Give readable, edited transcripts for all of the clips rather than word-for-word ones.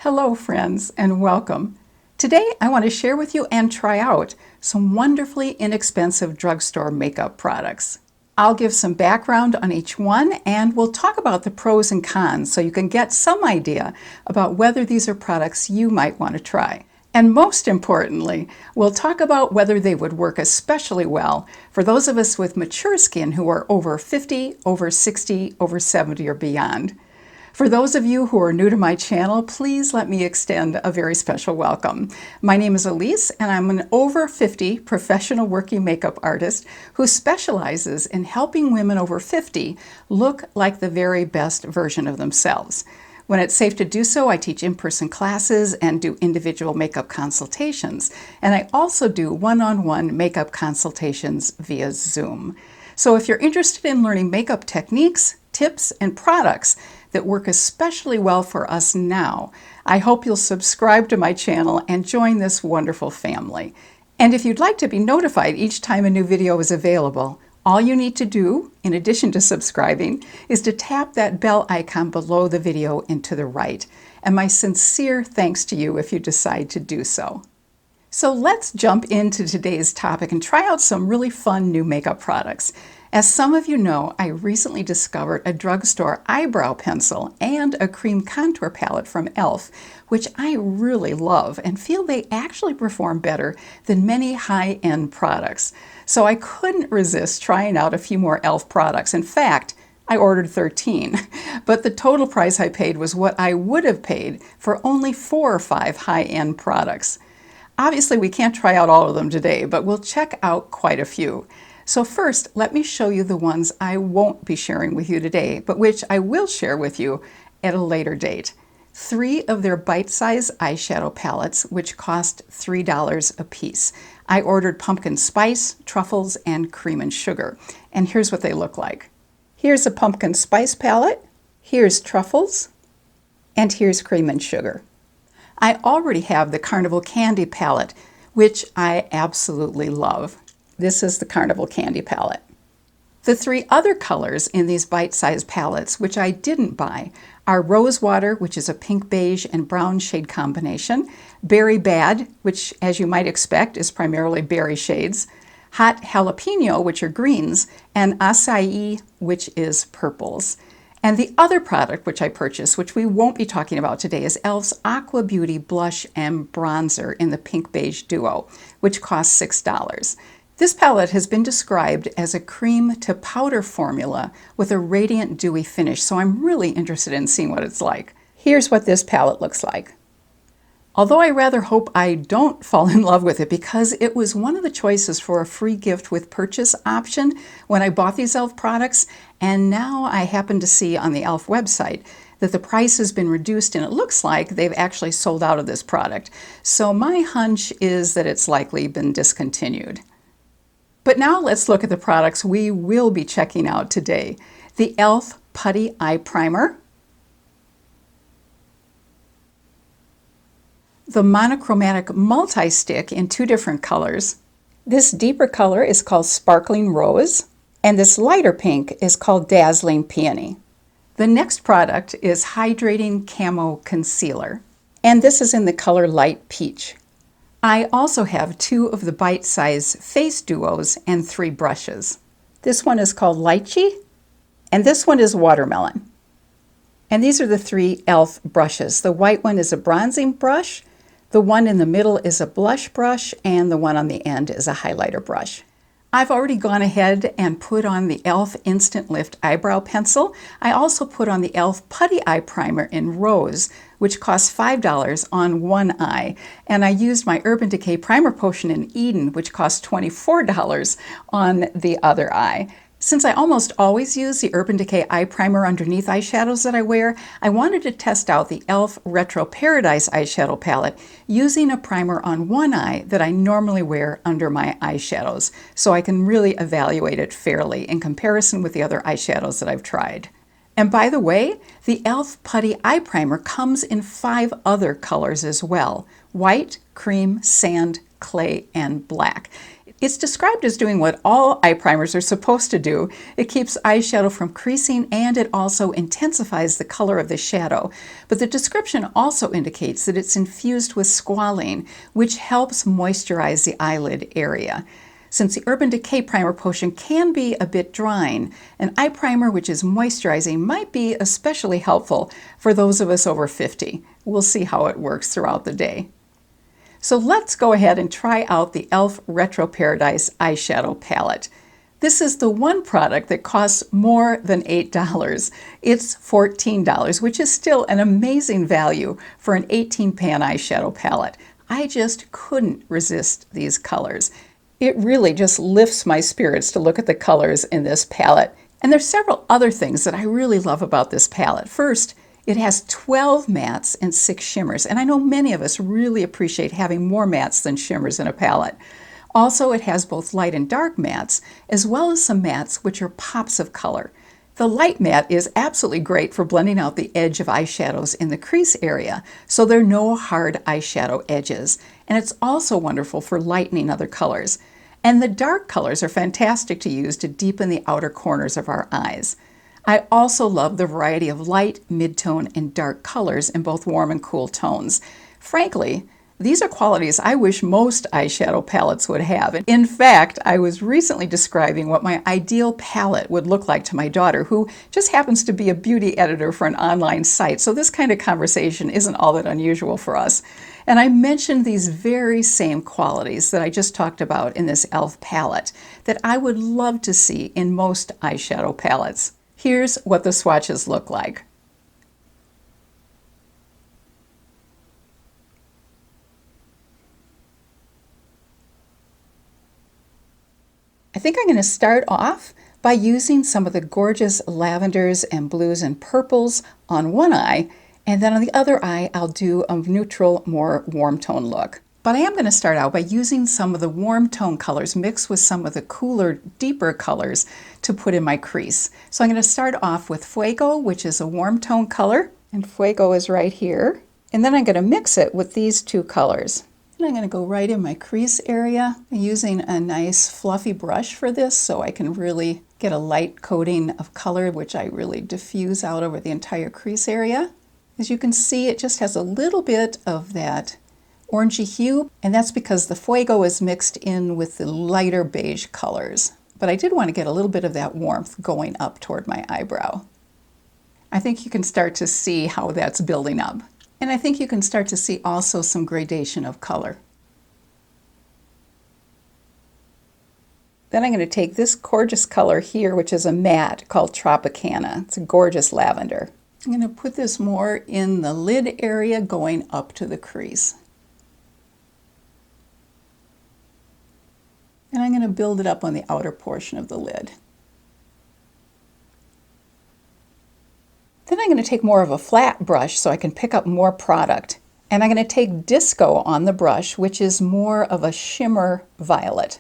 Hello friends and welcome. Today I want to share with you and try out some wonderfully inexpensive drugstore makeup products. I'll give some background on each one and we'll talk about the pros and cons so you can get some idea about whether these are products you might want to try. And most importantly, we'll talk about whether they would work especially well for those of us with mature skin who are over 50, over 60, over 70 or beyond. For those of you who are new to my channel, please let me extend a very special welcome. My name is Elise and I'm an over 50 professional working makeup artist who specializes in helping women over 50 look like the very best version of themselves. When it's safe to do so, I teach in-person classes and do individual makeup consultations. And I also do one-on-one makeup consultations via Zoom. So if you're interested in learning makeup techniques, tips, and products that work especially well for us now, I hope you'll subscribe to my channel and join this wonderful family. And if you'd like to be notified each time a new video is available, all you need to do, in addition to subscribing, is to tap that bell icon below the video and to the right. And my sincere thanks to you if you decide to do so. So let's jump into today's topic and try out some really fun new makeup products. As some of you know, I recently discovered a drugstore eyebrow pencil and a cream contour palette from e.l.f., which I really love and feel they actually perform better than many high-end products. So I couldn't resist trying out a few more e.l.f. products. In fact, I ordered 13, but the total price I paid was what I would have paid for only 4 or 5 high-end products. Obviously, we can't try out all of them today, but we'll check out quite a few. So first, let me show you the ones I won't be sharing with you today, but which I will share with you at a later date. 3 of their bite-size eyeshadow palettes, which cost $3 a piece. I ordered pumpkin spice, truffles, and cream and sugar. And here's what they look like. Here's a pumpkin spice palette, here's truffles, and here's cream and sugar. I already have the Carnival Candy palette, which I absolutely love. This is the Carnival Candy palette. The 3 other colors in these bite-sized palettes, which I didn't buy, are Rose Water, which is a pink beige and brown shade combination, Berry Bad, which as you might expect is primarily berry shades, Hot Jalapeno, which are greens, and Acai, which is purples. And the other product which I purchased, which we won't be talking about today, is e.l.f.'s Aqua Beauty Blush and Bronzer in the Pink Beige Duo, which costs $6. This palette has been described as a cream to powder formula with a radiant dewy finish, so I'm really interested in seeing what it's like. Here's what this palette looks like. Although I rather hope I don't fall in love with it because it was one of the choices for a free gift with purchase option when I bought these e.l.f. products, and now I happen to see on the e.l.f. website that the price has been reduced and it looks like they've actually sold out of this product. So my hunch is that it's likely been discontinued. But now let's look at the products we will be checking out today. The e.l.f. Putty Eye Primer, the Monochromatic Multi-Stick in 2 different colors. This deeper color is called Sparkling Rose, and this lighter pink is called Dazzling Peony. The next product is Hydrating Camo Concealer, and this is in the color Light Peach. I also have 2 of the bite-size face duos and 3 brushes. This one is called Lychee, and this one is Watermelon. And these are the 3 e.l.f. brushes. The white one is a bronzing brush, the one in the middle is a blush brush, and the one on the end is a highlighter brush. I've already gone ahead and put on the e.l.f. Instant Lift Eyebrow Pencil. I also put on the e.l.f. Putty Eye Primer in Rose, which costs $5 on one eye. And I used my Urban Decay Primer Potion in Eden, which costs $24 on the other eye. Since I almost always use the Urban Decay Eye Primer underneath eyeshadows that I wear, I wanted to test out the e.l.f. Retro Paradise eyeshadow palette using a primer on one eye that I normally wear under my eyeshadows, so I can really evaluate it fairly in comparison with the other eyeshadows that I've tried. And by the way, the e.l.f. Putty Eye Primer comes in 5 other colors as well: white, cream, sand, clay, and black. It's described as doing what all eye primers are supposed to do. It keeps eyeshadow from creasing and it also intensifies the color of the shadow. But the description also indicates that it's infused with squalene, which helps moisturize the eyelid area. Since the Urban Decay Primer Potion can be a bit drying, an eye primer which is moisturizing might be especially helpful for those of us over 50. We'll see how it works throughout the day. So let's go ahead and try out the e.l.f. Retro Paradise eyeshadow palette. This is the one product that costs more than $8. It's $14, which is still an amazing value for an 18-pan eyeshadow palette. I just couldn't resist these colors. It really just lifts my spirits to look at the colors in this palette. And there's several other things that I really love about this palette. First, it has 12 mattes and 6 shimmers, and I know many of us really appreciate having more mattes than shimmers in a palette. Also, it has both light and dark mattes, as well as some mattes which are pops of color. The light matte is absolutely great for blending out the edge of eyeshadows in the crease area, so there are no hard eyeshadow edges. And it's also wonderful for lightening other colors. And the dark colors are fantastic to use to deepen the outer corners of our eyes. I also love the variety of light, mid-tone, and dark colors in both warm and cool tones. Frankly, these are qualities I wish most eyeshadow palettes would have. In fact, I was recently describing what my ideal palette would look like to my daughter, who just happens to be a beauty editor for an online site, so this kind of conversation isn't all that unusual for us. And I mentioned these very same qualities that I just talked about in this e.l.f. palette that I would love to see in most eyeshadow palettes. Here's what the swatches look like. I think I'm going to start off by using some of the gorgeous lavenders and blues and purples on one eye, and then on the other eye I'll do a neutral, more warm tone look. But I am going to start out by using some of the warm tone colors mixed with some of the cooler, deeper colors to put in my crease. So I'm going to start off with Fuego, which is a warm tone color, and Fuego is right here. And then I'm going to mix it with these two colors. And I'm going to go right in my crease area. I'm using a nice fluffy brush for this so I can really get a light coating of color, which I really diffuse out over the entire crease area. As you can see, it just has a little bit of that orangey hue, and that's because the Fuego is mixed in with the lighter beige colors. But I did want to get a little bit of that warmth going up toward my eyebrow. I think you can start to see how that's building up. And I think you can start to see also some gradation of color. Then I'm going to take this gorgeous color here, which is a matte called Tropicana. It's a gorgeous lavender. I'm going to put this more in the lid area going up to the crease. And I'm going to build it up on the outer portion of the lid. Then I'm going to take more of a flat brush so I can pick up more product. And I'm going to take Disco on the brush, which is more of a shimmer violet.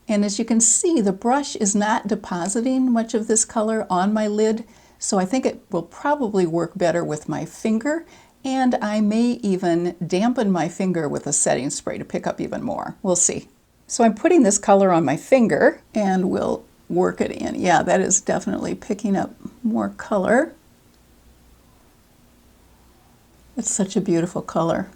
And as you can see, the brush is not depositing much of this color on my lid, so I think it will probably work better with my finger. And I may even dampen my finger with a setting spray to pick up even more. We'll see. So I'm putting this color on my finger and we'll work it in. Yeah, that is definitely picking up more color. It's such a beautiful color.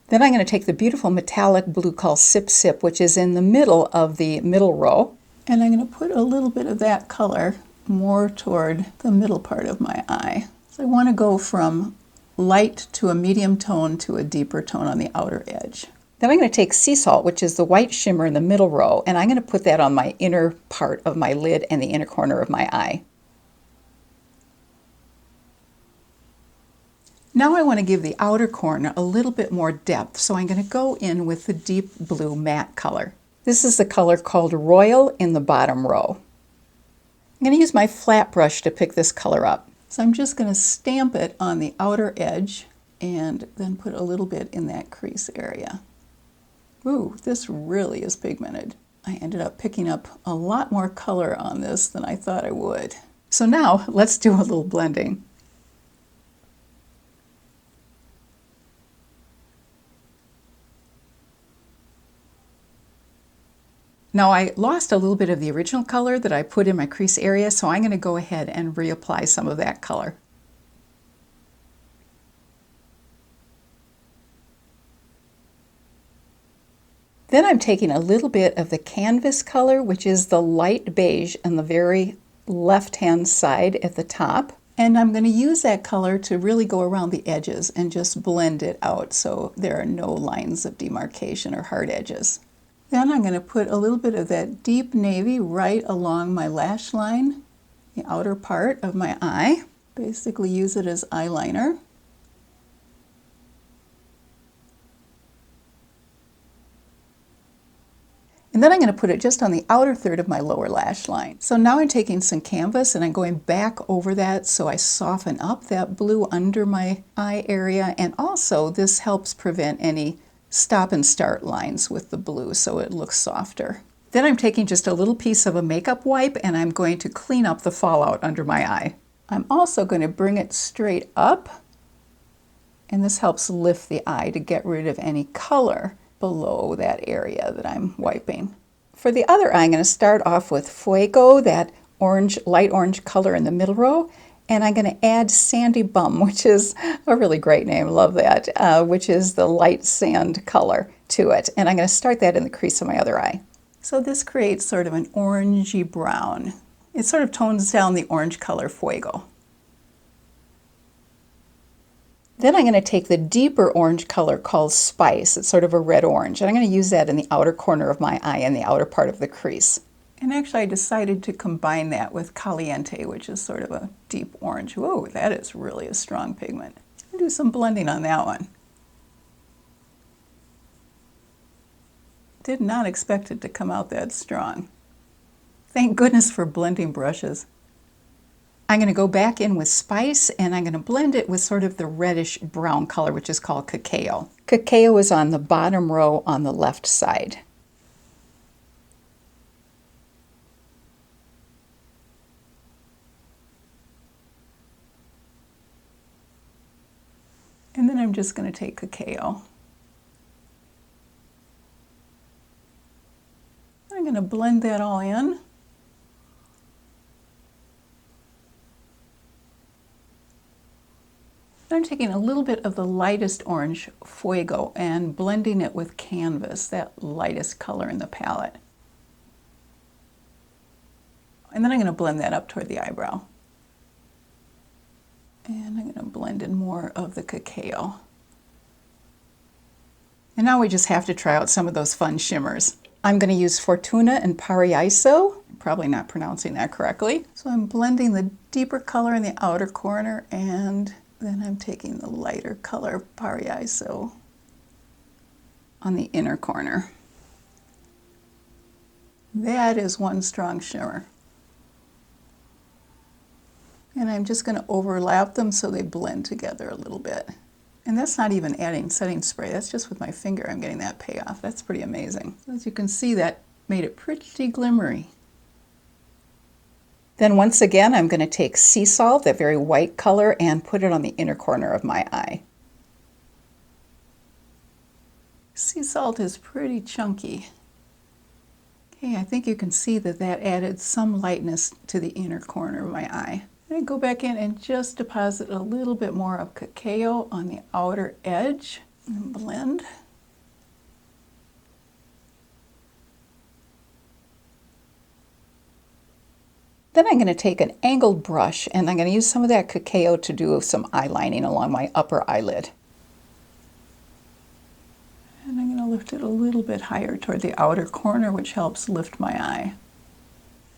Then I'm going to take the beautiful metallic blue called Sip Sip, which is in the middle of the middle row. And I'm going to put a little bit of that color more toward the middle part of my eye. So I want to go from light to a medium tone to a deeper tone on the outer edge. Then I'm going to take Sea Salt, which is the white shimmer in the middle row, and I'm going to put that on my inner part of my lid and the inner corner of my eye. Now I want to give the outer corner a little bit more depth, so I'm going to go in with the deep blue matte color. This is the color called Royal in the bottom row. I'm going to use my flat brush to pick this color up. So I'm just going to stamp it on the outer edge and then put a little bit in that crease area. Ooh, this really is pigmented. I ended up picking up a lot more color on this than I thought I would. So now let's do a little blending. Now I lost a little bit of the original color that I put in my crease area, so I'm going to go ahead and reapply some of that color. Then I'm taking a little bit of the canvas color, which is the light beige on the very left-hand side at the top. And I'm going to use that color to really go around the edges and just blend it out so there are no lines of demarcation or hard edges. Then I'm going to put a little bit of that deep navy right along my lash line, the outer part of my eye. Basically use it as eyeliner. And then I'm going to put it just on the outer third of my lower lash line. So now I'm taking some canvas and I'm going back over that so I soften up that blue under my eye area, and also this helps prevent any stop and start lines with the blue so it looks softer. Then I'm taking just a little piece of a makeup wipe and I'm going to clean up the fallout under my eye. I'm also going to bring it straight up, and this helps lift the eye to get rid of any color below that area that I'm wiping. For the other eye, I'm going to start off with Fuego, that orange, light orange color in the middle row, and I'm going to add Sandy Bum, which is a really great name, love that, which is the light sand color to it. And I'm going to start that in the crease of my other eye. So this creates sort of an orangey brown. It sort of tones down the orange color Fuego. Then I'm going to take the deeper orange color called Spice. It's sort of a red-orange, and I'm going to use that in the outer corner of my eye and the outer part of the crease. And actually I decided to combine that with Caliente, which is sort of a deep orange. Whoa, that is really a strong pigment. I'll do some blending on that one. Did not expect it to come out that strong. Thank goodness for blending brushes. I'm going to go back in with Spice and I'm going to blend it with sort of the reddish brown color, which is called Cacao. Cacao is on the bottom row on the left side. And then I'm just going to take Cacao. I'm going to blend that all in. I'm taking a little bit of the lightest orange Fuego and blending it with Canvas, that lightest color in the palette. And then I'm going to blend that up toward the eyebrow. And I'm going to blend in more of the Cacao. And now we just have to try out some of those fun shimmers. I'm going to use Fortuna and Paraiso. I'm probably not pronouncing that correctly. So I'm blending the deeper color in the outer corner, and then I'm taking the lighter color Paraiso on the inner corner. That is one strong shimmer. And I'm just going to overlap them so they blend together a little bit. And that's not even adding setting spray, that's just with my finger I'm getting that payoff. That's pretty amazing. As you can see, that made it pretty glimmery. Then once again, I'm going to take Sea Salt, that very white color, and put it on the inner corner of my eye. Sea Salt is pretty chunky. Okay, I think you can see that that added some lightness to the inner corner of my eye. I'm going to go back in and just deposit a little bit more of Cacao on the outer edge and blend. Then I'm going to take an angled brush and I'm going to use some of that Cacao to do some eyelining along my upper eyelid. And I'm going to lift it a little bit higher toward the outer corner, which helps lift my eye.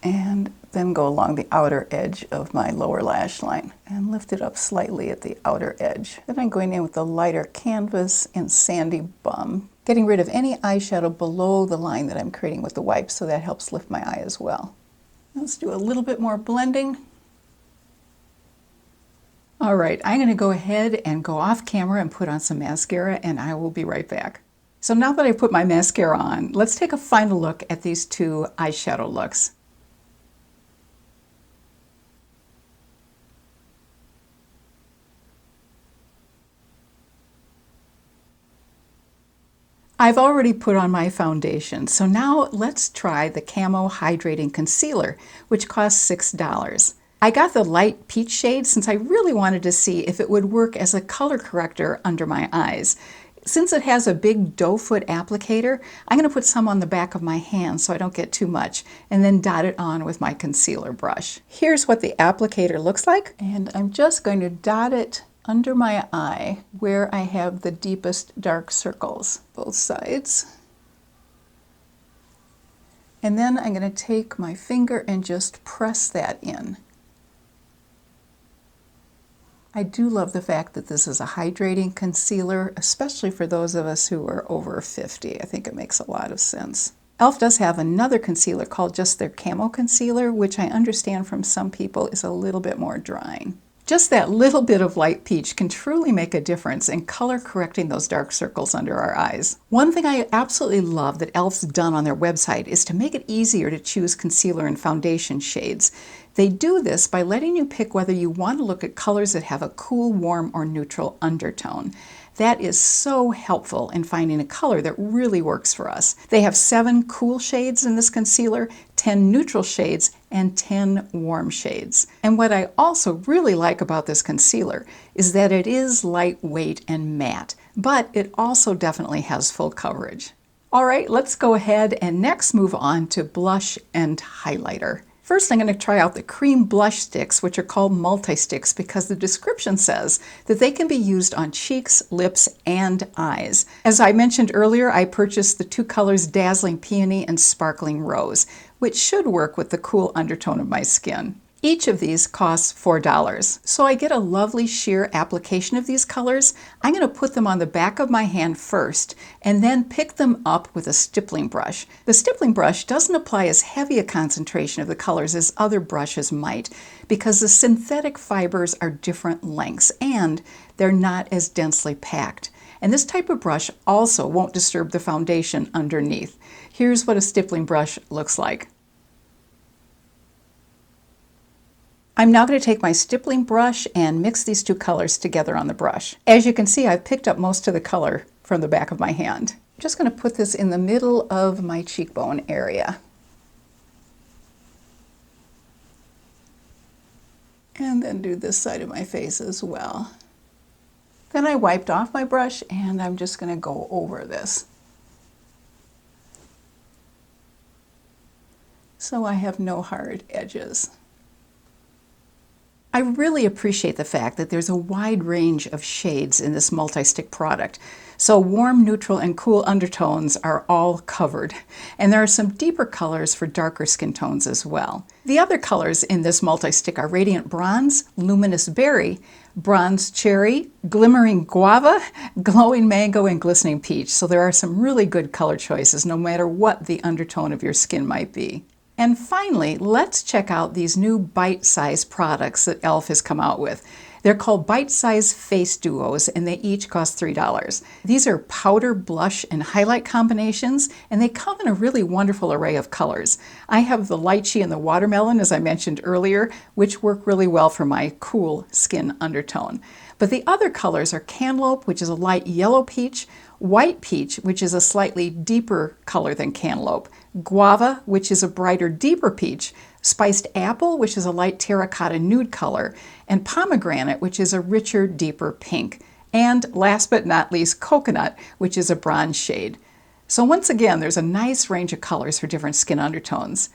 And then go along the outer edge of my lower lash line and lift it up slightly at the outer edge. Then I'm going in with the lighter Canvas and Sandy Bum, getting rid of any eyeshadow below the line that I'm creating with the wipe, so that helps lift my eye as well. Let's do a little bit more blending. All right, I'm going to go ahead and go off camera and put on some mascara, and I will be right back. So now that I've put my mascara on, let's take a final look at these two eyeshadow looks. I've already put on my foundation, so now let's try the Camo Hydrating Concealer, which costs $6. I got the light peach shade since I really wanted to see if it would work as a color corrector under my eyes. Since it has a big doe foot applicator, I'm going to put some on the back of my hand so I don't get too much, and then dot it on with my concealer brush. Here's what the applicator looks like, and I'm just going to dot it under my eye where I have the deepest dark circles, both sides. And then I'm going to take my finger and just press that in. I do love the fact that this is a hydrating concealer, especially for those of us who are over 50. I think it makes a lot of sense. e.l.f. does have another concealer called just their Camo Concealer, which I understand from some people is a little bit more drying. Just that little bit of light peach can truly make a difference in color correcting those dark circles under our eyes. One thing I absolutely love that e.l.f.'s done on their website is to make it easier to choose concealer and foundation shades. They do this by letting you pick whether you want to look at colors that have a cool, warm, or neutral undertone. That is so helpful in finding a color that really works for us. They have 7 cool shades in this concealer, 10 neutral shades, and 10 warm shades. And what I also really like about this concealer is that it is lightweight and matte, but it also definitely has full coverage. All right, let's go ahead and next move on to blush and highlighter. First, I'm going to try out the cream blush sticks, which are called multi-sticks because the description says that they can be used on cheeks, lips, and eyes. As I mentioned earlier, I purchased the 2 colors Dazzling Peony and Sparkling Rose, which should work with the cool undertone of my skin. Each of these costs $4. So I get a lovely sheer application of these colors. I'm going to put them on the back of my hand first and then pick them up with a stippling brush. The stippling brush doesn't apply as heavy a concentration of the colors as other brushes might because the synthetic fibers are different lengths and they're not as densely packed. And this type of brush also won't disturb the foundation underneath. Here's what a stippling brush looks like. I'm now going to take my stippling brush and mix these 2 colors together on the brush. As you can see, I've picked up most of the color from the back of my hand. I'm just going to put this in the middle of my cheekbone area. And then do this side of my face as well. Then I wiped off my brush and I'm just going to go over this. So I have no hard edges. I really appreciate the fact that there's a wide range of shades in this multi-stick product. So warm, neutral, and cool undertones are all covered. And there are some deeper colors for darker skin tones as well. The other colors in this multi-stick are Radiant Bronze, Luminous Berry, Bronze Cherry, Glimmering Guava, Glowing Mango, and Glistening Peach. So there are some really good color choices no matter what the undertone of your skin might be. And finally, let's check out these new bite-sized products that e.l.f. has come out with. They're called bite-sized face duos, and they each cost $3. These are powder, blush, and highlight combinations, and they come in a really wonderful array of colors. I have the lychee and the watermelon, as I mentioned earlier, which work really well for my cool skin undertone. But the other colors are cantaloupe, which is a light yellow peach, white peach, which is a slightly deeper color than cantaloupe, guava, which is a brighter, deeper peach, spiced apple, which is a light terracotta nude color, and pomegranate, which is a richer, deeper pink. And last but not least, coconut, which is a bronze shade. So once again, there's a nice range of colors for different skin undertones.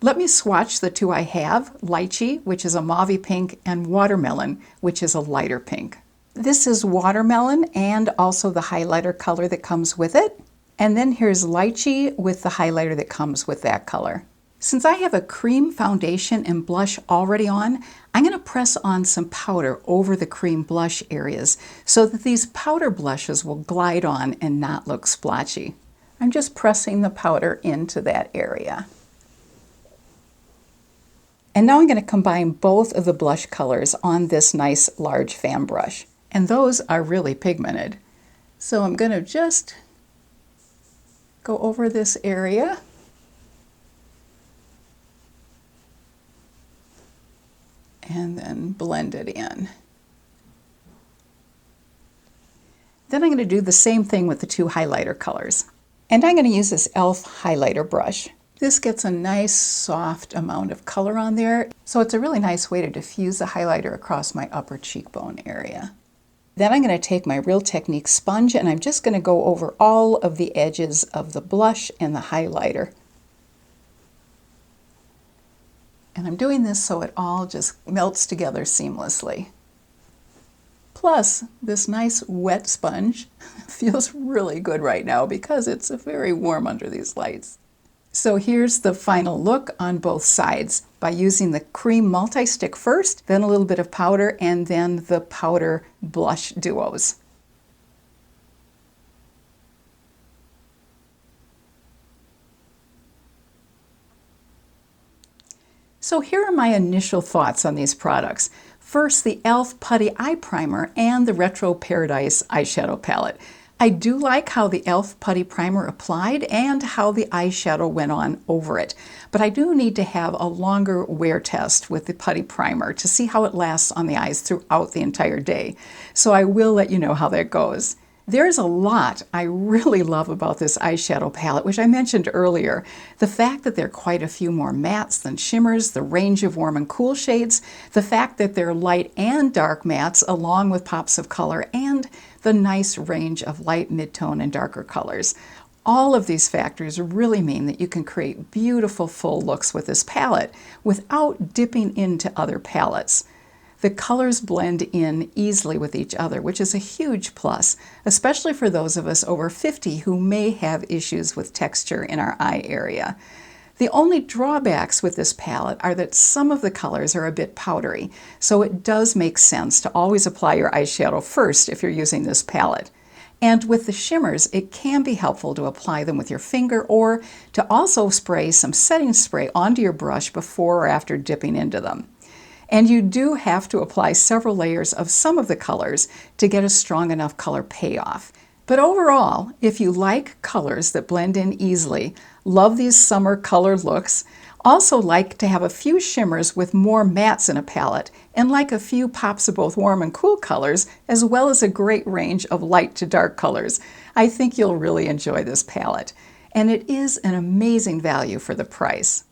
Let me swatch the 2 I have, lychee, which is a mauve pink, and watermelon, which is a lighter pink. This is watermelon and also the highlighter color that comes with it. And then here's lychee with the highlighter that comes with that color. Since I have a cream foundation and blush already on, I'm going to press on some powder over the cream blush areas so that these powder blushes will glide on and not look splotchy. I'm just pressing the powder into that area. And now I'm going to combine both of the blush colors on this nice large fan brush. And those are really pigmented. So I'm going to just go over this area. And then blend it in. Then I'm going to do the same thing with the 2 highlighter colors. And I'm going to use this e.l.f. highlighter brush. This gets a nice soft amount of color on there, so it's a really nice way to diffuse the highlighter across my upper cheekbone area. Then I'm going to take my Real Technique sponge and I'm just going to go over all of the edges of the blush and the highlighter. And I'm doing this so it all just melts together seamlessly. Plus, this nice wet sponge feels really good right now because it's very warm under these lights. So here's the final look on both sides by using the cream multi-stick first, then a little bit of powder, and then the powder blush duos. So here are my initial thoughts on these products. First, the e.l.f. Putty Eye Primer and the Retro Paradise eyeshadow palette. I do like how the e.l.f. Putty Primer applied and how the eyeshadow went on over it. But I do need to have a longer wear test with the Putty Primer to see how it lasts on the eyes throughout the entire day. So I will let you know how that goes. There's a lot I really love about this eyeshadow palette, which I mentioned earlier. The fact that there are quite a few more mattes than shimmers, the range of warm and cool shades, the fact that they're light and dark mattes along with pops of color, and the nice range of light, mid-tone, and darker colors. All of these factors really mean that you can create beautiful full looks with this palette without dipping into other palettes. The colors blend in easily with each other, which is a huge plus, especially for those of us over 50 who may have issues with texture in our eye area. The only drawbacks with this palette are that some of the colors are a bit powdery, so it does make sense to always apply your eyeshadow first if you're using this palette. And with the shimmers, it can be helpful to apply them with your finger or to also spray some setting spray onto your brush before or after dipping into them. And you do have to apply several layers of some of the colors to get a strong enough color payoff. But overall, if you like colors that blend in easily, love these summer color looks, also like to have a few shimmers with more mattes in a palette, and like a few pops of both warm and cool colors, as well as a great range of light to dark colors, I think you'll really enjoy this palette. And it is an amazing value for the price.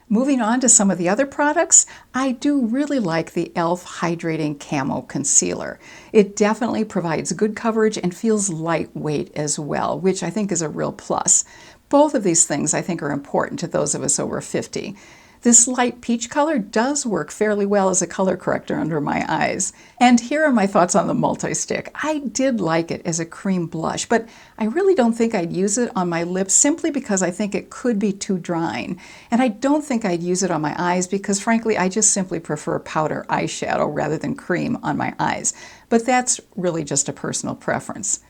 Moving on to some of the other products, I do really like the e.l.f. Hydrating Camo Concealer. It definitely provides good coverage and feels lightweight as well, which I think is a real plus. Both of these things I think are important to those of us over 50. This light peach color does work fairly well as a color corrector under my eyes. And here are my thoughts on the multi-stick. I did like it as a cream blush, but I really don't think I'd use it on my lips simply because I think it could be too drying. And I don't think I'd use it on my eyes because frankly, I just simply prefer powder eyeshadow rather than cream on my eyes. But that's really just a personal preference.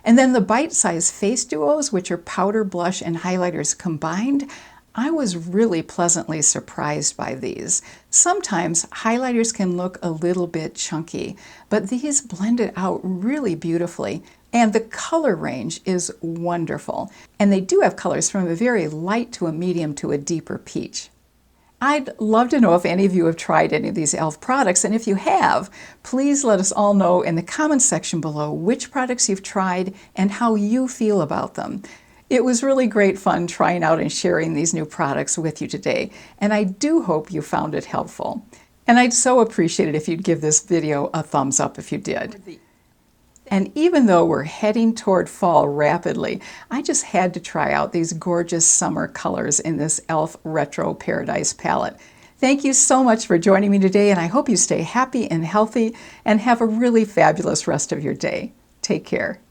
And then the bite-sized face duos, which are powder, blush, and highlighters combined, I was really pleasantly surprised by these. Sometimes highlighters can look a little bit chunky, but these blended out really beautifully. And the color range is wonderful. And they do have colors from a very light to a medium to a deeper peach. I'd love to know if any of you have tried any of these e.l.f. products, and if you have, please let us all know in the comments section below which products you've tried and how you feel about them. It was really great fun trying out and sharing these new products with you today, and I do hope you found it helpful. And I'd so appreciate it if you'd give this video a thumbs up if you did. And even though we're heading toward fall rapidly, I just had to try out these gorgeous summer colors in this e.l.f. Retro Paradise palette. Thank you so much for joining me today, and I hope you stay happy and healthy and have a really fabulous rest of your day. Take care.